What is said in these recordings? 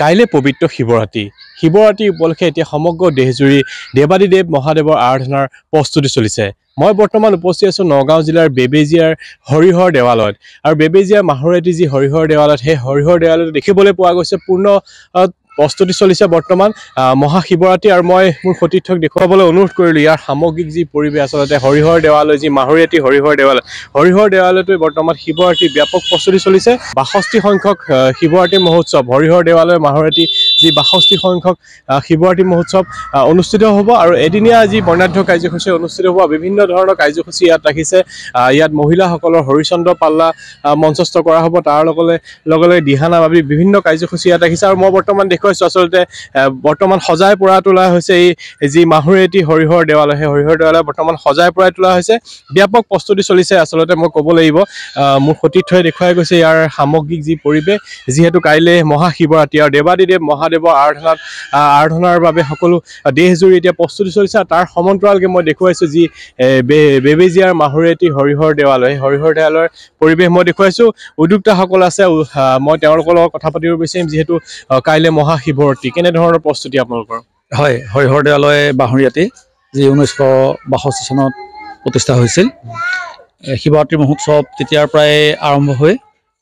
কাইলৈ পবিত্ৰ শিৱৰাত্ৰি উপলক্ষে এতিয়া সমগ্ৰ দেশজুৰি দেৱাদিদেৱ মহাদেৱৰ আৰাধনাৰ প্ৰস্তুতি চলিছে। মই বৰ্তমান উপস্থিত আছোঁ নগাঁও জিলাৰ বেবেজিয়াৰ হৰিহৰ দেৱালয়ত আৰু বেবেজিয়াৰ মাহুৰেটি যি হৰিহৰ দেৱালয়ত সেই হৰিহৰ দেৱালয়ত দেখিবলৈ পোৱা গৈছে পূৰ্ণ প্ৰস্তুতি চলিছে বৰ্তমান মহাশিৱৰাত্ৰি আৰু মই মোৰ সতীৰ্থক দেখুৱাবলৈ অনুৰোধ কৰিলোঁ ইয়াৰ সামগ্ৰিক যি পৰিৱেশ আচলতে হৰিহৰ দেৱালয় যি মাহুৰেটি হৰিহৰ দেৱালয়টোৱে বৰ্তমান শিৱৰাত্ৰি ব্যাপক প্ৰস্তুতি চলিছে। ৬২ সংখ্যক শিৱৰাত্ৰি মহোৎসৱ হৰিহৰ দেৱালয় মাহুৰেটি যি ৬২ সংখ্যক শিৱৰাত্ৰি মহোৎসৱ অনুষ্ঠিত হ'ব আৰু এদিনীয়া যি বৰ্ণাঢ্য কাৰ্যসূচী অনুষ্ঠিত হ'ব। বিভিন্ন ধৰণৰ কাৰ্যসূচী ইয়াত ৰাখিছে। ইয়াত মহিলাসকলৰ হৰিচন্দ্ৰ পাল্লা মঞ্চস্থ কৰা হ'ব, তাৰ লগে দিহানাম আদি বিভিন্ন কাৰ্যসূচী ইয়াত ৰাখিছে আৰু মই বৰ্তমান দেখুৱাইছোঁ আচলতে বৰ্তমান সজাই পৰাই তোলা হৈছে এই যি মাহুৰেটি হৰিহৰ দেৱালয় সেই হৰিহৰ দেৱালয় বৰ্তমান সজাই পৰাই তোলা হৈছে। ব্যাপক প্ৰস্তুতি চলিছে আচলতে মই ক'ব লাগিব। মোৰ সতীৰ্থই দেখুৱাই গৈছে ইয়াৰ সামগ্ৰিক যি পৰিৱেশ, যিহেতু কাইলৈ মহাশিৱৰাত্ৰি আৰু দেৱাদিদেৱ মহাদেৱৰ আৰাধনাৰ বাবে সকলো দেশজুৰি এতিয়া প্ৰস্তুতি চলিছে। তাৰ সমান্তৰালকৈ মই দেখুৱাইছোঁ যি বেবেজিয়াৰ মাহুৰেটি হৰিহৰ দেৱালয় সেই হৰিহৰ দেৱালয়ৰ পৰিৱেশ মই দেখুৱাইছোঁ। উদ্যোক্তাসকল আছে, মই তেওঁলোকৰ লগত কথা পাতিব বিচাৰিম যিহেতু কাইলৈ মহাশিৱৰাত্ৰি। কেনেধৰণৰ প্ৰস্তুতি আপোনালোকৰ? হয়, হৰিহৰ দেৱালয় বাহৰীয়াটি যি 1962 চনত প্ৰতিষ্ঠা হৈছিল। শিৱৰাত্ৰি মহোৎসৱ তেতিয়াৰ পৰাই আৰম্ভ হৈ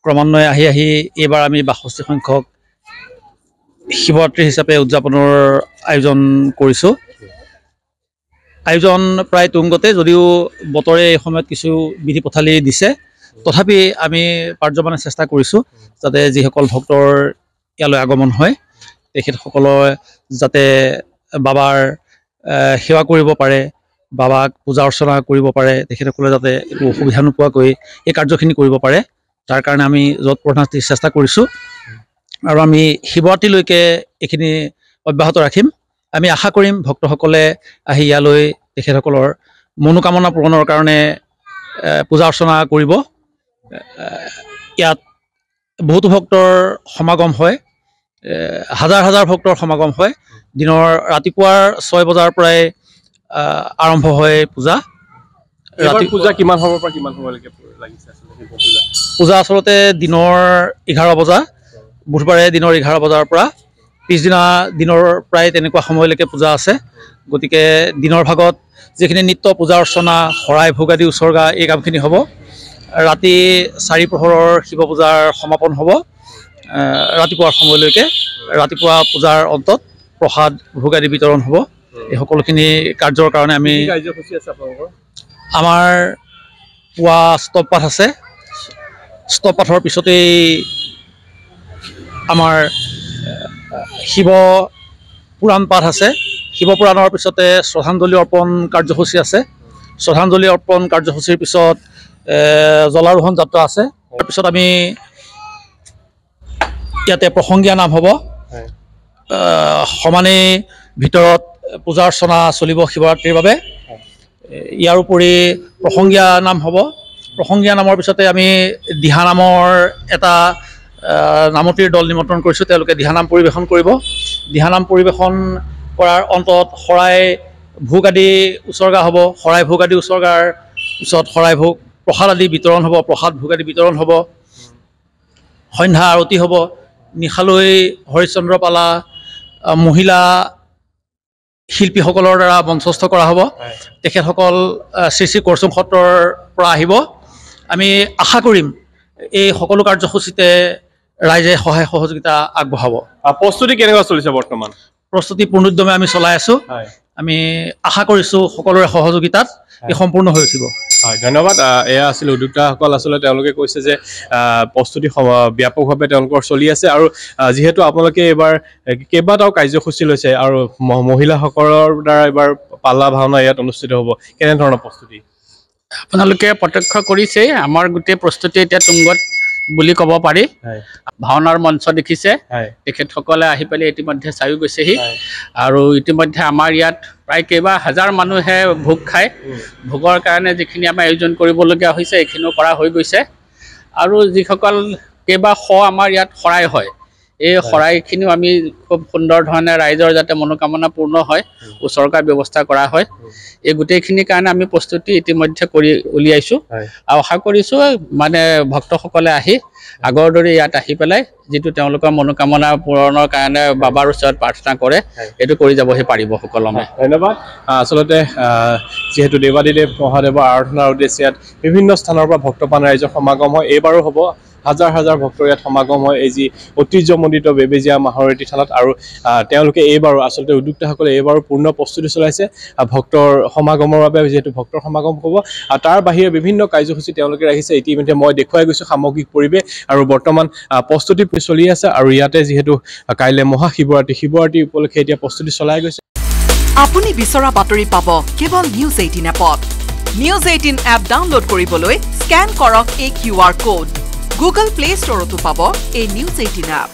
ক্ৰমান্বয়ে আহি এইবাৰ আমি 62 সংখ্যক শিৱৰাত্ৰি হিচাপে উদযাপনৰ আয়োজন কৰিছোঁ। আয়োজন প্ৰায় তুংগতে, যদিও বতৰে এই সময়ত কিছু বিধি পথালি দিছে, তথাপি আমি পাৰ্যমানে চেষ্টা কৰিছোঁ যাতে যিসকল ভক্তৰ ইয়ালৈ আগমন হয় তেখেতসকলৰ যাতে বাবাৰ সেৱা কৰিব পাৰে, বাবাক পূজা অৰ্চনা কৰিব পাৰে, তেখেতসকলে যাতে একো অসুবিধা নোপোৱাকৈ এই কাৰ্যখিনি কৰিব পাৰে, তাৰ কাৰণে আমি যৎপৰোনাস্তি চেষ্টা কৰিছোঁ আৰু আমি শিৱৰাত্ৰিলৈকে এইখিনি অব্যাহত ৰাখিম। আমি আশা কৰিম ভক্তসকলে আহি ইয়ালৈ তেখেতসকলৰ মনোকামনা পূৰণৰ কাৰণে পূজা অৰ্চনা কৰিব। ইয়াত বহুতো ভক্তৰ সমাগম হয়, হাজাৰ হাজাৰ ভক্তৰ সমাগম হয়। দিনৰ ৰাতিপুৱাৰ 6 বজাৰ পৰাই আৰম্ভ হয় পূজা। পূজা কিমান সময়ৰ পৰা কিমান সময়লৈকে লাগিছে আচলতে? পূজা আচলতে দিনৰ 11 বজা, বুধবাৰে দিনৰ 11 বজাৰ পৰা পিছদিনা দিনৰ প্ৰায় তেনেকুৱা সময়লৈকে পূজা আছে। গতিকে দিনৰ ভাগত যিখিনি নিত্য পূজা অৰ্চনা, শৰাই ভোগ আদি উচৰ্গা এই কামখিনি হ'ব। ৰাতি 4 প্ৰহৰৰ শিৱ পূজাৰ সমাপন হ'ব ৰাতিপুৱাৰ সময়লৈকে। ৰাতিপুৱা পূজাৰ অন্তত প্ৰসাদ ভোগ আদি বিতৰণ হ'ব। এই সকলোখিনি কাৰ্যৰ কাৰণে আমি আমাৰ পুৱা স্তব পাঠ আছে। স্তব পাঠৰ পিছতেই আমাৰ শিৱ পুৰাণ পাঠ আছে। শিৱ পুৰাণৰ পিছতে শ্ৰদ্ধাঞ্জলি অৰ্পণ কাৰ্যসূচী আছে। শ্ৰদ্ধাঞ্জলি অৰ্পণ কাৰ্যসূচীৰ পিছত জলাৰোহণ যাত্ৰা আছে। তাৰপিছত আমি ইয়াতে প্ৰসংগীয়া নাম হ'ব। সমানেই ভিতৰত পূজা অৰ্চনা চলিব শিৱৰাত্ৰিৰ বাবে। ইয়াৰ উপৰি প্ৰসংগীয়া নাম হ'ব। প্ৰসংগীয়া নামৰ পিছতে আমি দিহানামৰ এটা নামতিৰ দল নিমন্ত্ৰণ কৰিছোঁ, তেওঁলোকে দিহানাম পৰিৱেশন কৰিব। দিহানাম পৰিৱেশন কৰাৰ অন্তত শৰাই ভোগ আদি উচৰ্গা হ'ব। শৰাই ভোগ আদি উচৰ্গাৰ পিছত শৰাই ভোগ প্ৰসাদ আদি বিতৰণ হ'ব, প্ৰসাদ ভোগ আদি বিতৰণ হ'ব। সন্ধ্যা আৰতি হ'ব। নিশালৈ হৰিচন্দ্ৰ পালা মহিলা শিল্পীসকলৰ দ্বাৰা মঞ্চস্থ কৰা হ'ব। তেখেতসকল শ্ৰী শ্ৰী কৰচুং সত্ৰৰ পৰা আহিব। আমি আশা কৰিম এই সকলো কাৰ্যসূচীতে ৰাইজে সহায় সহযোগিতা আগবঢ়াব। প্ৰস্তুতি কেনেকুৱা চলিছে বৰ্তমান? প্ৰস্তুতি পূৰ্ণোদ্যমে আমি চলাই আছোঁ। আমি আশা কৰিছোঁ সকলোৰে সহযোগিতাত ই সম্পূৰ্ণ হৈ উঠিব। হয়, ধন্যবাদ। এয়া আছিল উদ্যোক্তাসকল। আচলতে তেওঁলোকে কৈছে যে প্ৰস্তুতি ব্যাপকভাৱে তেওঁলোকৰ চলি আছে আৰু যিহেতু আপোনালোকে এইবাৰ কেইবাটাও কাৰ্যসূচী লৈছে আৰু মহিলাসকলৰ দ্বাৰা এইবাৰ পাল্লা ভাওনা ইয়াত অনুষ্ঠিত হ'ব, কেনেধৰণৰ প্ৰস্তুতি? আপোনালোকে প্ৰত্যক্ষ কৰিছেই আমাৰ গোটেই প্ৰস্তুতি এতিয়া তুংগত বুলি ক'ব পাৰি। ভাওনাৰ মঞ্চ দেখিছে, তেখেতসকলে আহি পেলাই ইতিমধ্যে চায়ো গৈছেহি আৰু ইতিমধ্যে আমাৰ ইয়াত প্ৰায় কেইবা হাজাৰ মানুহে ভোগ খায়। ভোগৰ কাৰণে যিখিনি আমাৰ আয়োজন কৰিবলগীয়া হৈছে এইখিনিও কৰা হৈ গৈছে আৰু যিসকল কেইবা শ আমাৰ ইয়াত শৰাই হয় এই শৰাইখিনিও আমি খুব সুন্দৰ ধৰণে ৰাইজৰ যাতে মনোকামনা পূৰ্ণ হয় উৎসৰ্গাৰ ব্যৱস্থা কৰা হয় এই গোটেইখিনিৰ কাৰণে আমি প্ৰস্তুতি ইতিমধ্যে কৰি উলিয়াইছোঁ আৰু আশা কৰিছোঁ মানে ভক্তসকলে আহি আগৰ দৰে ইয়াত আহি পেলাই যিটো তেওঁলোকৰ মনোকামনা পূৰণৰ কাৰণে বাবাৰ ওচৰত প্ৰাৰ্থনা কৰে এইটো কৰি যাবহি পাৰিব সকলোমে ধন্যবাদ আচলতে যিহেতু দেৱাদিদেৱ মহাদেৱৰ আৰাধনাৰ উদ্দেশ্যে ইয়াত বিভিন্ন স্থানৰ পৰা ভক্তপ্ৰাণ ৰাইজৰ সমাগম হয় এইবাৰো হ'ব হাজাৰ হাজাৰ ভক্তৰ ইয়াত সমাগম হয় এই যি ঐতিহ্যমণ্ডিত বেবেজীয়া মাহৰতী থানত আৰু তেওঁলোকে এইবাৰো আচলতে উদ্যোক্তাসকলে এইবাৰো পূৰ্ণ প্ৰস্তুতি চলাইছে ভক্তৰ সমাগমৰ বাবে যিহেতু ভক্তৰ সমাগম হ'ব আৰু তাৰ বাহিৰে বিভিন্ন কাৰ্যসূচী তেওঁলোকে ৰাখিছে ইতিমধ্যে মই দেখুৱাই গৈছোঁ সামগ্ৰিক পৰিৱেশ আৰু বৰ্তমান প্ৰস্তুতি চলি আছে আৰু ইয়াতে যিহেতু কাইলৈ মহাশিৱৰাত্ৰি উপলক্ষে এতিয়া প্ৰস্তুতি চলাই গৈছে আপুনি বিচৰা বাতৰি পাব কেৱল নিউজ 18 এপত নিউজ 18 এপ ডাউনলোড কৰিবলৈ স্ক্যান কৰক এই QR কোড গুগল প্লে ষ্টৰতো পাব এই নিউজ 18 এপ